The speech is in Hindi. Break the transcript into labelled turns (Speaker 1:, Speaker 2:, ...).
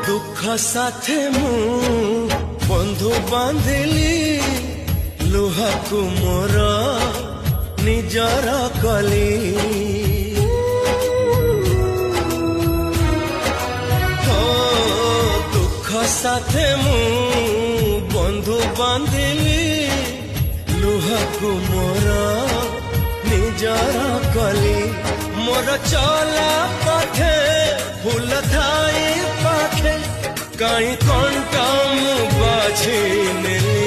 Speaker 1: दुख साथे मु बंधु बांधिली लुहा को मोर निजर कली हो दुख साथे मु बंधु बांधिली लुहा को मोर निजर कली मोर चला पथे फूल थाई पाखे कहीं कंटा मु बाझी नेली